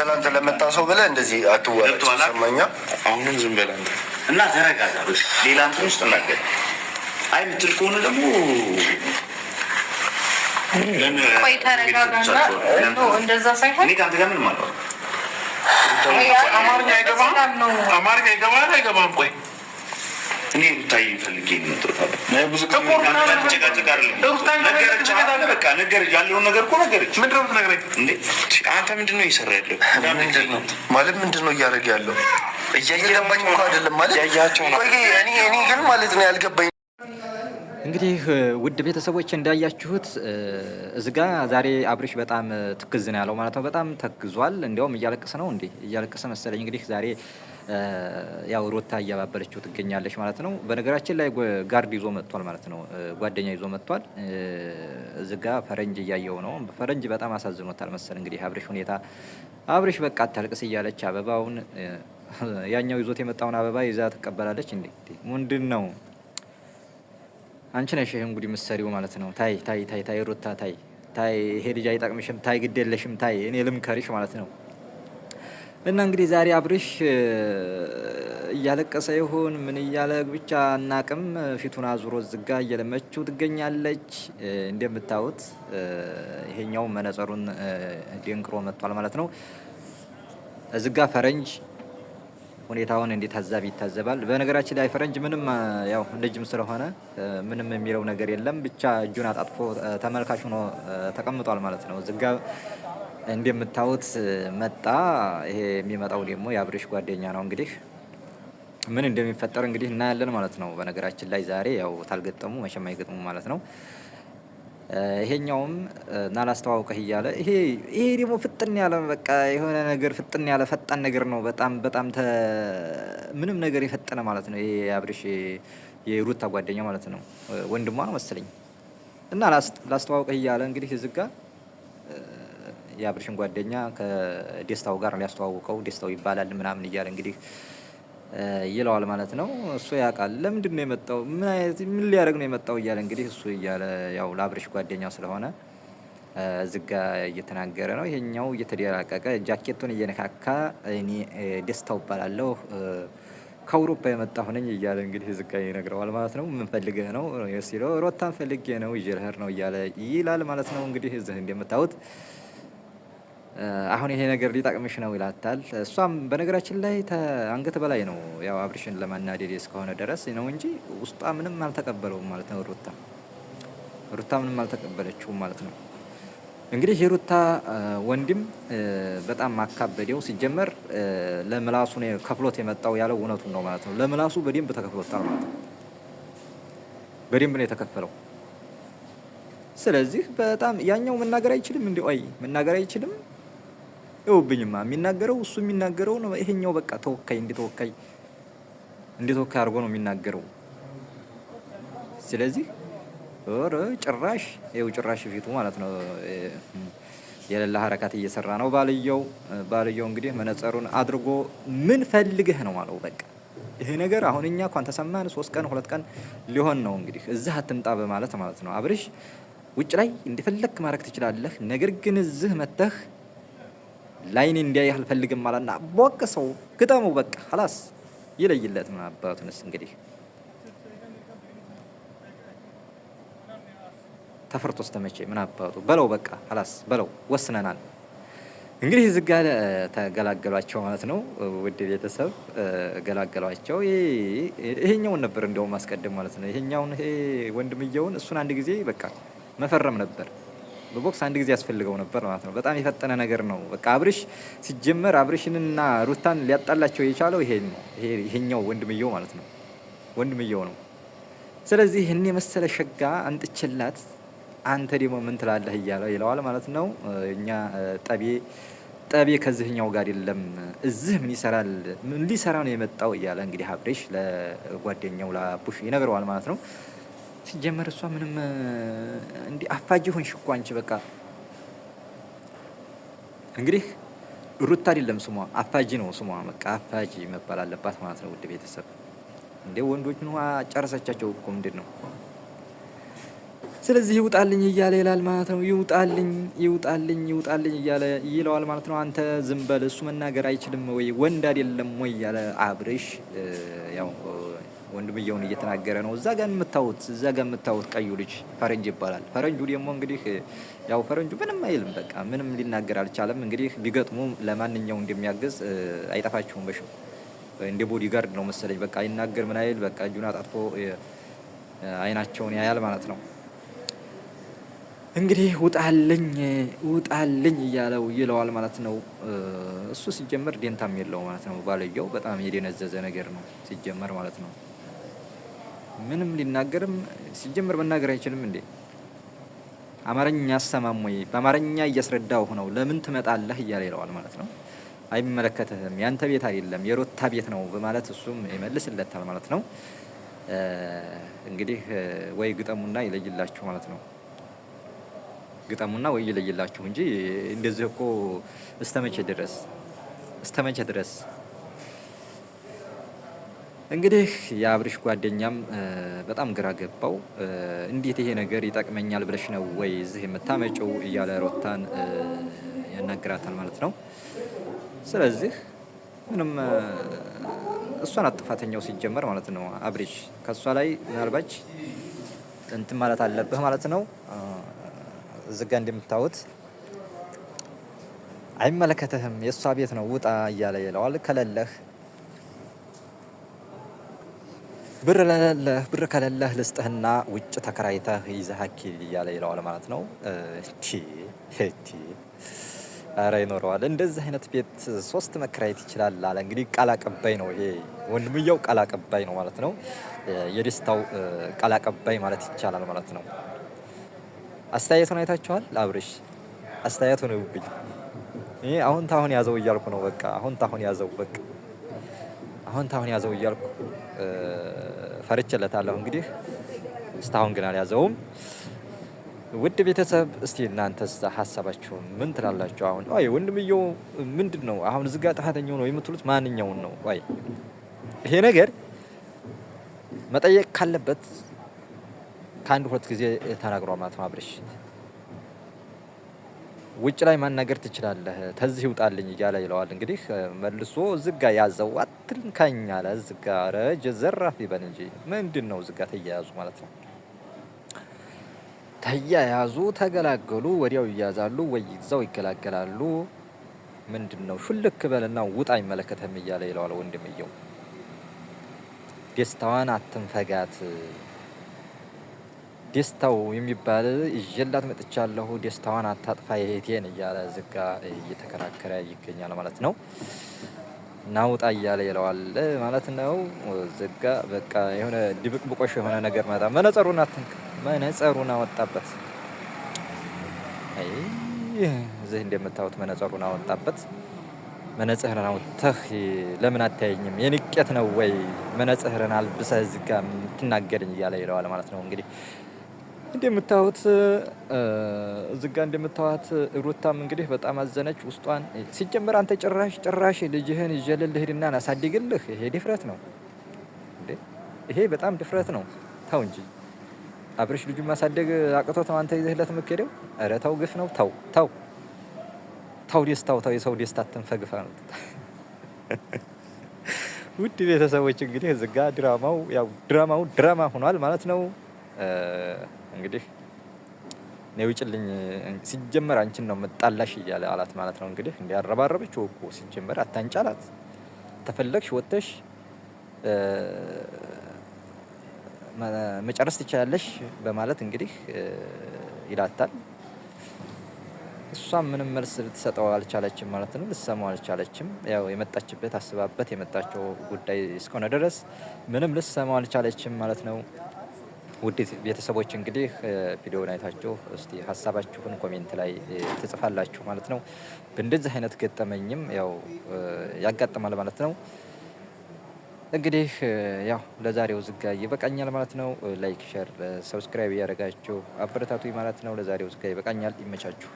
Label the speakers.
Speaker 1: ትናንት ለመጣ ሰው ብለህ እንደዚህ አትዋረድ። ሰማኛ
Speaker 2: አሁንም ዝም በላ እና ተረጋጋ። ሌላ እንትን ውስጥ እናገር አይ ምትል ከሆነ ደግሞ
Speaker 3: ቆይ ተረጋጋና እንደዛ ሳይሆን
Speaker 2: እኔ ከአንተ ጋር ምንም አልሆነም።
Speaker 4: አማርኛ አይገባም። ቆይ
Speaker 2: እኔ ሩታዬ ፈልጌ ነው ያለውን ነገር እኮ ነገረች። አንተ ምንድን ነው እየሰራ ያለው
Speaker 1: ማለት ምንድን ነው እያደረገ ያለው? እያየለባቸው እኮ አይደለም ማለት እኔ ግን ማለት ነው ያልገባኝ።
Speaker 5: እንግዲህ ውድ ቤተሰቦች እንዳያችሁት እዚህ ጋ ዛሬ አብርሽ በጣም ትክዝ ነው ያለው ማለት ነው። በጣም ተክዟል። እንዲያውም እያለቀሰ ነው እንዴ እያለቀሰ መሰለኝ። እንግዲህ ዛሬ ያው ሩታ እያባበለችው ትገኛለች ማለት ነው። በነገራችን ላይ ጋርድ ይዞ መጥቷል ማለት ነው። ጓደኛ ይዞ መጥቷል። እዚህ ጋ ፈረንጅ እያየው ነው። ፈረንጅ በጣም አሳዝኖታል መሰል እንግዲህ አብርሽ ሁኔታ። አብርሽ በቃ አታልቅስ እያለች አበባውን ያኛው ይዞት የመጣውን አበባ ይዛ ትቀበላለች። እንዴ ምንድን ነው አንቺ ነሽ እንግዲህ ምሰሪው ማለት ነው። ታይ ሩታ ታይ ይሄ ልጅ አይጠቅምሽም፣ ታይ ግድ የለሽም፣ ታይ እኔ ልምከርሽ ማለት ነው። እና እንግዲህ ዛሬ አብርሽ እያለቀሰ ይሁን ምን እያለ ብቻ አናቅም፣ ፊቱን አዙሮ ዝጋ እየለመችው ትገኛለች። እንደምታዩት ይሄኛው መነጸሩን ደንቅሮ መጥቷል ማለት ነው። ዝጋ ፈረንጅ ሁኔታውን እንዴት ታዛቢ ይታዘባል። በነገራችን ላይ ፈረንጅ ምንም ያው ልጅም ስለሆነ ምንም የሚለው ነገር የለም። ብቻ እጁን አጣጥፎ ተመልካች ሆኖ ተቀምጧል ማለት ነው። ዝጋ እንደምታዩት መጣ። ይሄ የሚመጣው ደግሞ የአብርሽ ጓደኛ ነው። እንግዲህ ምን እንደሚፈጠር እንግዲህ እናያለን ማለት ነው። በነገራችን ላይ ዛሬ ያው ታልገጠሙ መቼም አይገጥሙ ማለት ነው። ይሄኛውም ናላስተዋውቀህ እያለ ይሄ ደግሞ ፍጥን ያለ በቃ የሆነ ነገር ፍጥን ያለ ፈጣን ነገር ነው። በጣም ምንም ነገር የፈጠነ ማለት ነው። ይሄ አብርሽ የሩታ ጓደኛ ማለት ነው። ወንድሟ ነው መሰለኝ። እና ላስተዋውቀህ እያለ እንግዲህ እዚህ ጋር የአብርሽን ጓደኛ ከደስታው ጋር ሊያስተዋውቀው ደስታው ይባላል ምናምን እያለ እንግዲህ ይለዋል ማለት ነው። እሱ ያውቃል ለምንድን ነው የመጣው ምን ሊያደርግ ነው የመጣው እያለ እንግዲህ እሱ እያለ ያው ለአብርሽ ጓደኛው ስለሆነ ዝጋ እየተናገረ ነው። ይሄኛው እየተደራቀቀ ጃኬቱን እየነካካ እኔ ደስታው እባላለሁ ከአውሮፓ የመጣሁ ነኝ እያለ እንግዲህ ዝጋ ይነግረዋል ማለት ነው። ምን ፈልገህ ነው ሲለው ሩታን ፈልጌ ነው ይዤ ልሄድ ነው እያለ ይላል ማለት ነው። እንግዲህ እዚህ እንደምታዩት አሁን ይሄ ነገር ሊጠቅምሽ ነው ይላታል። እሷም በነገራችን ላይ አንገት በላይ ነው ያው አብርሽን ለማናደድ እስከሆነ ድረስ ነው እንጂ ውስጧ ምንም አልተቀበለውም ማለት ነው። ሩታ ምንም አልተቀበለችውም ማለት ነው። እንግዲህ የሩታ ወንድም በጣም ማካበደው ሲጀመር ለምላሱ ነው ከፍሎት የመጣው ያለው እውነቱን ነው ማለት ነው። ለምላሱ በደንብ ተከፍሎታል ማለት ነው። በደንብ ነው የተከፈለው። ስለዚህ በጣም ያኛው መናገር አይችልም እንዴ? መናገር አይችልም ይውብኝማ የሚናገረው እሱ የሚናገረው ነው። ይሄኛው በቃ ተወካይ እንደ ተወካይ አድርጎ ነው የሚናገረው። ስለዚህ ጭራሽ ፊቱ ማለት ነው የሌላ ሀረካት እየሰራ ነው ባልየው እንግዲህ መነጸሩን አድርጎ ምን ፈልገህ ነው ማለት በቃ ይሄ ነገር አሁን እኛ እንኳን ተሰማን 3 ቀን 2 ቀን ሊሆን ነው እንግዲህ እዚህ አትምጣ በማለት ማለት ነው። አብርሽ ውጭ ላይ እንደፈለክ ማድረግ ትችላለህ፣ ነገር ግን እዚህ መተህ ላይኔ እንዲያይህ አልፈልግም አለና ቦቅሰው ግጠመው በቃ خلاص ይለይለት ምን አባቱንስ እንግዲህ ተፈርቶስ ተመቼ ምን አባቱ በለው በቃ خلاص በለው ወስነናል። እንግዲህ እዚህ ጋር ተገላገሏቸው ማለት ነው። ውድ ቤተሰብ ገላገሏቸው። ይሄኛውን ነበር እንደውም ማስቀደም ማለት ነው። ይሄኛውን ይሄ ወንድምየውን እሱን አንድ ጊዜ በቃ መፈረም ነበር በቦክስ አንድ ጊዜ ያስፈልገው ነበር ማለት ነው። በጣም የፈጠነ ነገር ነው። በቃ አብርሽ ሲጀመር አብርሽንና ሩታን ሊያጣላቸው የቻለው ይሄኛው ወንድምየው ማለት ነው። ወንድምየው ነው። ስለዚህ እኔ መሰለ ሸጋ አንጥችላት አንተ ደግሞ ምን ትላለህ እያለ ይለዋል ማለት ነው። እኛ ጠቤ ከዚህኛው ጋር የለም እዚህ ምን ይሰራል ምን ሊሰራ ነው የመጣው እያለ እንግዲህ አብርሽ ለጓደኛው ለቡሽ ይነግረዋል ማለት ነው። ሲጀመር እሷ ምንም እንዲህ አፋጅ ሆንሽ እኮ አንቺ በቃ እንግዲህ ሩታ አይደለም ስሟ አፋጅ ነው ስሟ። በቃ አፋጅ መባል አለባት ማለት ነው። ውድ ቤተሰብ እንደ ወንዶች ነው ጨርሰቻቸው እኮ ምንድን ነው ስለዚህ ይውጣልኝ እያለ ይላል ማለት ነው። ይውጣልኝ እያለ ይለዋል ማለት ነው። አንተ ዝም በል እሱ መናገር አይችልም ወይ ወንድ አይደለም ወይ እያለ አብርሽ ያው ወንድምየውን እየተናገረ ነው። እዛ ጋር የምታዩት ቀዩ ልጅ ፈረንጅ ይባላል። ፈረንጁ ደግሞ እንግዲህ ያው ፈረንጁ ምንም አይልም፣ በቃ ምንም ሊናገር አልቻለም። እንግዲህ ቢገጥሙ ለማንኛው እንደሚያግዝ አይጠፋችሁም። በሽው እንደ ቦዲጋርድ ነው መሰለኝ። በቃ ይናገር ምን አይል፣ በቃ እጁን አጣጥፎ አይናቸውን ያያል ማለት ነው። እንግዲህ ውጣልኝ እያለው ይለዋል ማለት ነው። እሱ ሲጀመር ዴንታም የለው ማለት ነው። ባልየው በጣም የደነዘዘ ነገር ነው ሲጀመር ማለት ነው። ምንም ሊናገርም ሲጀመር መናገር አይችልም እንዴ? አማርኛ አሰማም ወይ? በአማርኛ እያስረዳው ነው። ለምን ትመጣለህ እያለ ይለዋል ማለት ነው። አይመለከትህም፣ ያንተ ቤት አይደለም የሮታ ቤት ነው በማለት እሱም ይመልስለታል ማለት ነው። እንግዲህ ወይ ግጠሙና ይለይላችሁ ማለት ነው። ግጠሙና ወይ ይለይላችሁ እንጂ እንደዚህ እኮ እስተመቼ ድረስ እንግዲህ የአብርሽ ጓደኛም በጣም ግራ ገባው። እንዴት ይሄ ነገር ይጠቅመኛል ብለሽ ነው ወይ እዚህ የምታመጪው እያለ ሮታን ያናግራታል ማለት ነው። ስለዚህ ምንም እሷን ጥፋተኛው ሲጀመር ማለት ነው። አብርሽ ከሷ ላይ ምናልባች እንትን ማለት አለብህ ማለት ነው። እዚህ ጋ እንደምታዩት አይመለከትህም፣ የእሷ ቤት ነው ውጣ እያለ ይለዋል። ከሌለህ ብር ከሌለህ ልስጥህና ውጭ ተከራይተህ ይዘህ አኪል እያለ ይለዋል ማለት ነው። ኧረ ይኖረዋል እንደዚህ አይነት ቤት 3 መከራየት ይችላል አለ። እንግዲህ ቃል አቀባይ ነው ይሄ ወንድምየው፣ ቃል አቀባይ ነው ማለት ነው። የደስታው ቃል አቀባይ ማለት ይቻላል ማለት ነው። አስተያየቱን አይታችኋል? አብርሽ አስተያየቱን ይውብኝ። ይሄ አሁን ታሁን ያዘው እያልኩ ነው። በቃ አሁን ታሁን ያዘው እያልኩ ፈርቼለታለሁ። እንግዲህ እስካሁን ግን አልያዘውም። ውድ ቤተሰብ እስቲ እናንተስ ሀሳባችሁ ምን ትላላችሁ? አሁን ወይ ወንድምየው ምንድን ነው አሁን እዚህ ጋር ጥፋተኛው ነው የምትሉት ማንኛውን ነው? ወይ ይሄ ነገር መጠየቅ ካለበት ከአንድ 2 ጊዜ ተናግሯል ማለት ነው። አብርሽ ውጭ ላይ ማናገር ትችላለህ፣ ተዚህ ይውጣልኝ እያለ ይለዋል። እንግዲህ መልሶ እዚህ ጋር ያዘው አትንካኝ አለ። እዚህ ጋር ዘራፍ ይበል እንጂ ምንድን ነው እዚህ ጋር ተያያዙ ማለት ነው። ተያያዙ፣ ተገላገሉ፣ ወዲያው ይያዛሉ ወይ ይዛው ይገላገላሉ። ምንድን ነው ሹልክ በልና ውጣ አይመለከተም እያለ ይለዋል ወንድምየው። ደስታዋን አትንፈጋት፣ ደስታው የሚባል ይዤላት መጥቻለሁ፣ ደስታዋን አታጥፋ የሄቴን እያለ ዝጋ እየተከራከረ ይገኛል ማለት ነው። ናውጣ እያለ ይለዋል ማለት ነው። ዝጋ በቃ የሆነ ድብቅብቆሽ የሆነ ነገር መጣ። መነጸሩን አወጣበት። አይ እዚህ እንደምታዩት መነጸሩን አወጣበት። መነጽህርን አውጥተህ ለምን አታየኝም? የንቄት ነው ወይ መነጽህርን አልብሰህ እዚህ ጋር የምትናገረኝ እያለ ይለዋል ማለት ነው። እንግዲህ እንደምታዩት እዚህ ጋር እንደምታዩት ሩታም እንግዲህ በጣም አዘነች ውስጧን። ሲጀመር አንተ ጭራሽ ልጅህን ይዤልህ ልሂድና ላሳድግልህ፣ ይሄ ድፍረት ነው እንዴ? ይሄ በጣም ድፍረት ነው። ተው እንጂ አብርሽ ልጁን ማሳደግ አቅቶት ነው አንተ ይዘህለት የምትሄደው? ኧረ ተው፣ ግፍ ነው። ተው ደስታው የሰው ደስታ አትንፈግፋ ነው። ውድ ቤተሰቦች እንግዲህ እዚህ ጋር ድራማው ድራማ ሆኗል ማለት ነው። እንግዲህ ነው ውጭልኝ ሲጀመር አንቺን ነው መጣላሽ እያለ አላት ማለት ነው። እንግዲህ እንዲያረባረበችው እኮ ሲጀመር አታንጫላት፣ ተፈለግሽ ወጥተሽ መጨረስ ትችላለሽ በማለት እንግዲህ ይላታል። እሷም ምንም መልስ ልትሰጠው አልቻለችም ማለት ነው። ልትሰማው አልቻለችም። ያው የመጣችበት አስባበት የመጣቸው ጉዳይ እስከሆነ ድረስ ምንም ልትሰማው አልቻለችም ማለት ነው። ውድ ቤተሰቦች እንግዲህ ቪዲዮውን አይታችሁ እስቲ ሀሳባችሁን ኮሜንት ላይ ትጽፋላችሁ ማለት ነው። በእንደዚህ አይነት ገጠመኝም ያው ያጋጥማል ማለት ነው። እንግዲህ ያው ለዛሬው ዝጋ ይበቃኛል ማለት ነው። ላይክ፣ ሼር፣ ሰብስክራይብ እያደረጋችሁ አበረታቱኝ ማለት ነው። ለዛሬው ዝጋ ይበቃኛል። ይመቻችሁ።